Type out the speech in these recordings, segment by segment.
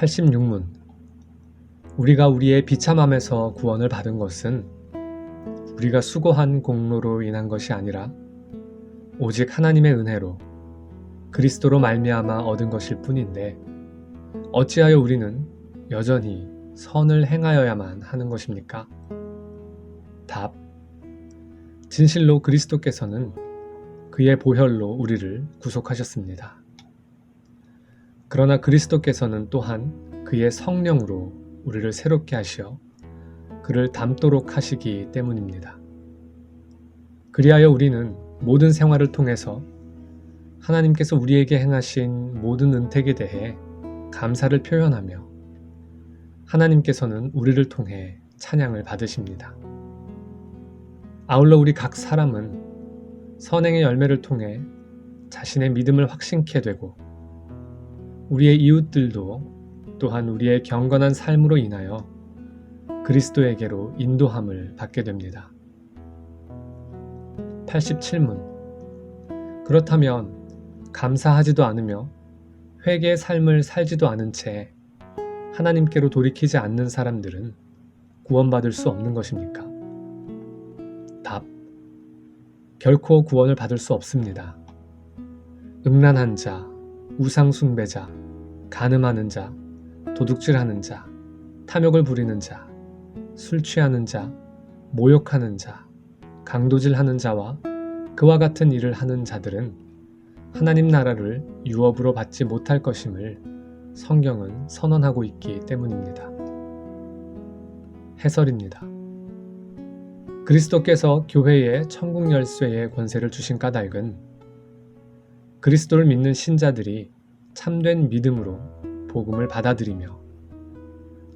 86문. 우리가 우리의 비참함에서 구원을 받은 것은 우리가 수고한 공로로 인한 것이 아니라 오직 하나님의 은혜로 그리스도로 말미암아 얻은 것일 뿐인데, 어찌하여 우리는 여전히 선을 행하여야만 하는 것입니까? 답. 진실로 그리스도께서는 그의 보혈로 우리를 구속하셨습니다. 그러나 그리스도께서는 또한 그의 성령으로 우리를 새롭게 하시어 그를 닮도록 하시기 때문입니다. 그리하여 우리는 모든 생활을 통해서 하나님께서 우리에게 행하신 모든 은택에 대해 감사를 표현하며 하나님께서는 우리를 통해 찬양을 받으십니다. 아울러 우리 각 사람은 선행의 열매를 통해 자신의 믿음을 확신케 되고, 우리의 이웃들도 또한 우리의 경건한 삶으로 인하여 그리스도에게로 인도함을 받게 됩니다. 87문. 그렇다면 감사하지도 않으며 회개의 삶을 살지도 않은 채 하나님께로 돌이키지 않는 사람들은 구원받을 수 없는 것입니까? 답. 결코 구원을 받을 수 없습니다. 음란한 자, 우상숭배자, 간음하는 자, 도둑질하는 자, 탐욕을 부리는 자, 술 취하는 자, 모욕하는 자, 강도질하는 자와 그와 같은 일을 하는 자들은 하나님 나라를 유업으로 받지 못할 것임을 성경은 선언하고 있기 때문입니다. 해설입니다. 그리스도께서 교회에 천국 열쇠의 권세를 주신 까닭은 그리스도를 믿는 신자들이 참된 믿음으로 복음을 받아들이며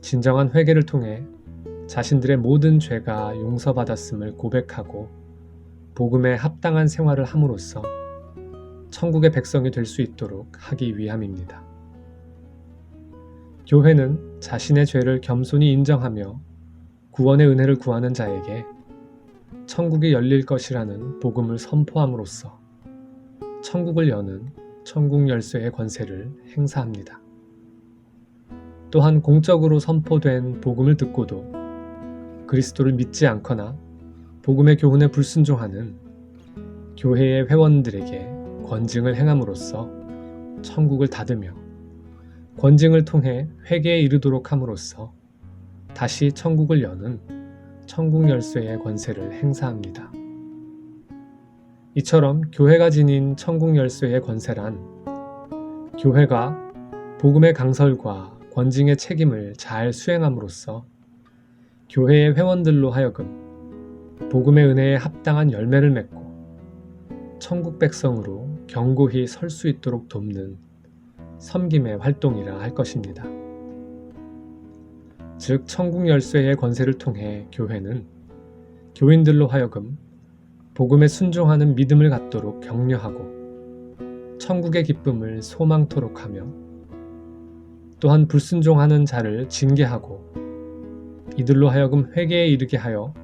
진정한 회개를 통해 자신들의 모든 죄가 용서받았음을 고백하고 복음에 합당한 생활을 함으로써 천국의 백성이 될 수 있도록 하기 위함입니다. 교회는 자신의 죄를 겸손히 인정하며 구원의 은혜를 구하는 자에게 천국이 열릴 것이라는 복음을 선포함으로써 천국을 여는 천국 열쇠의 권세를 행사합니다. 또한 공적으로 선포된 복음을 듣고도 그리스도를 믿지 않거나 복음의 교훈에 불순종하는 교회의 회원들에게 권징을 행함으로써 천국을 닫으며 권징을 통해 회개에 이르도록 함으로써 다시 천국을 여는 천국 열쇠의 권세를 행사합니다. 이처럼 교회가 지닌 천국 열쇠의 권세란 교회가 복음의 강설과 권징의 책임을 잘 수행함으로써 교회의 회원들로 하여금 복음의 은혜에 합당한 열매를 맺고 천국 백성으로 견고히 설 수 있도록 돕는 섬김의 활동이라 할 것입니다. 즉, 천국 열쇠의 권세를 통해 교회는 교인들로 하여금 복음에 순종하는 믿음을 갖도록 격려하고 천국의 기쁨을 소망토록 하며, 또한 불순종하는 자를 징계하고 이들로 하여금 회개에 이르게 하여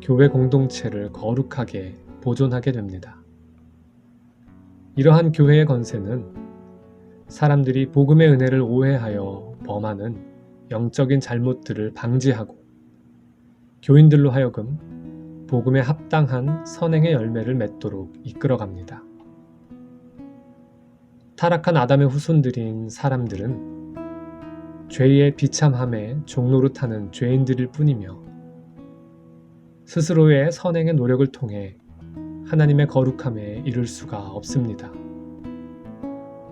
교회 공동체를 거룩하게 보존하게 됩니다. 이러한 교회의 권세는 사람들이 복음의 은혜를 오해하여 범하는 영적인 잘못들을 방지하고 교인들로 하여금 복음에 합당한 선행의 열매를 맺도록 이끌어갑니다. 타락한 아담의 후손들인 사람들은 죄의 비참함에 종노릇하는 죄인들일 뿐이며 스스로의 선행의 노력을 통해 하나님의 거룩함에 이를 수가 없습니다.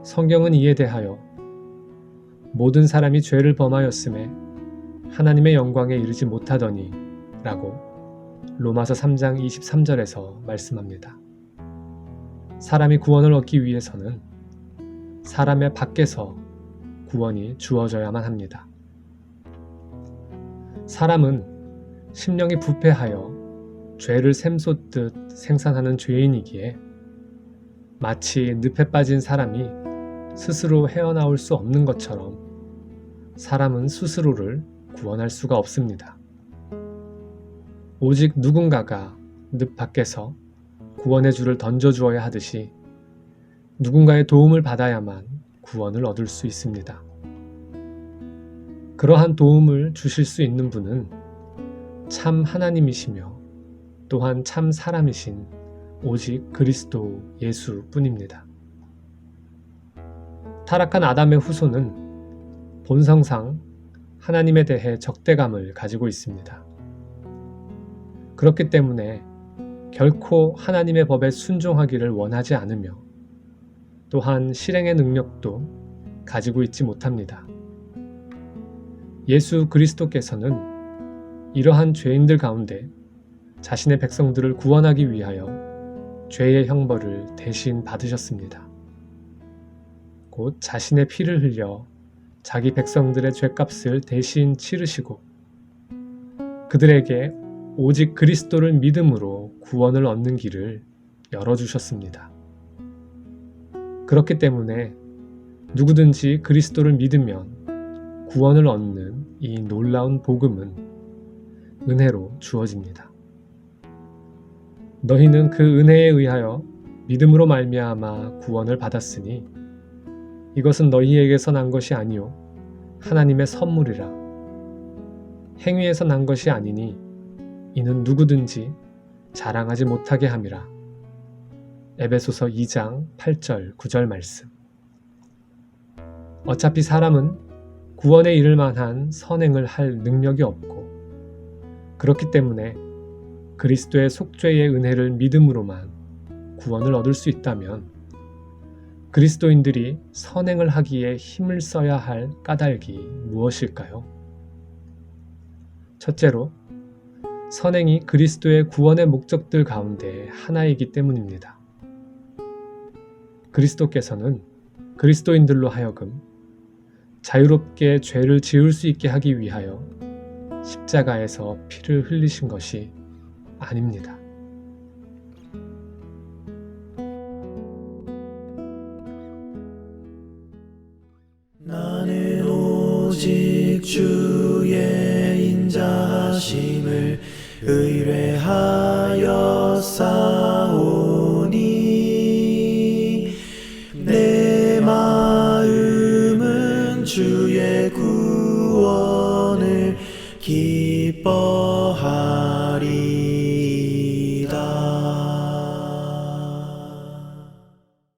성경은 이에 대하여 모든 사람이 죄를 범하였음에 하나님의 영광에 이르지 못하더니 라고 로마서 3장 23절에서 말씀합니다. 사람이 구원을 얻기 위해서는 사람의 밖에서 구원이 주어져야만 합니다. 사람은 심령이 부패하여 죄를 샘솟듯 생산하는 죄인이기에 마치 늪에 빠진 사람이 스스로 헤어나올 수 없는 것처럼 사람은 스스로를 구원할 수가 없습니다. 오직 누군가가 늪 밖에서 구원의 줄을 던져주어야 하듯이 누군가의 도움을 받아야만 구원을 얻을 수 있습니다. 그러한 도움을 주실 수 있는 분은 참 하나님이시며 또한 참 사람이신 오직 그리스도 예수 뿐입니다. 타락한 아담의 후손은 본성상 하나님에 대해 적대감을 가지고 있습니다. 그렇기 때문에 결코 하나님의 법에 순종하기를 원하지 않으며 또한 실행의 능력도 가지고 있지 못합니다. 예수 그리스도께서는 이러한 죄인들 가운데 자신의 백성들을 구원하기 위하여 죄의 형벌을 대신 받으셨습니다. 곧 자신의 피를 흘려 자기 백성들의 죄값을 대신 치르시고 그들에게 오직 그리스도를 믿음으로 구원을 얻는 길을 열어주셨습니다. 그렇기 때문에 누구든지 그리스도를 믿으면 구원을 얻는 이 놀라운 복음은 은혜로 주어집니다. 너희는 그 은혜에 의하여 믿음으로 말미암아 구원을 받았으니 이것은 너희에게서 난 것이 아니요 하나님의 선물이라. 행위에서 난 것이 아니니 이는 누구든지 자랑하지 못하게 함이라. 에베소서 2장 8절 9절 말씀. 어차피 사람은 구원에 이를 만한 선행을 할 능력이 없고 그렇기 때문에 그리스도의 속죄의 은혜를 믿음으로만 구원을 얻을 수 있다면 그리스도인들이 선행을 하기에 힘을 써야 할 까닭이 무엇일까요? 첫째로, 선행이 그리스도의 구원의 목적들 가운데 하나이기 때문입니다. 그리스도께서는 그리스도인들로 하여금 자유롭게 죄를 지을 수 있게 하기 위하여 십자가에서 피를 흘리신 것이 아닙니다.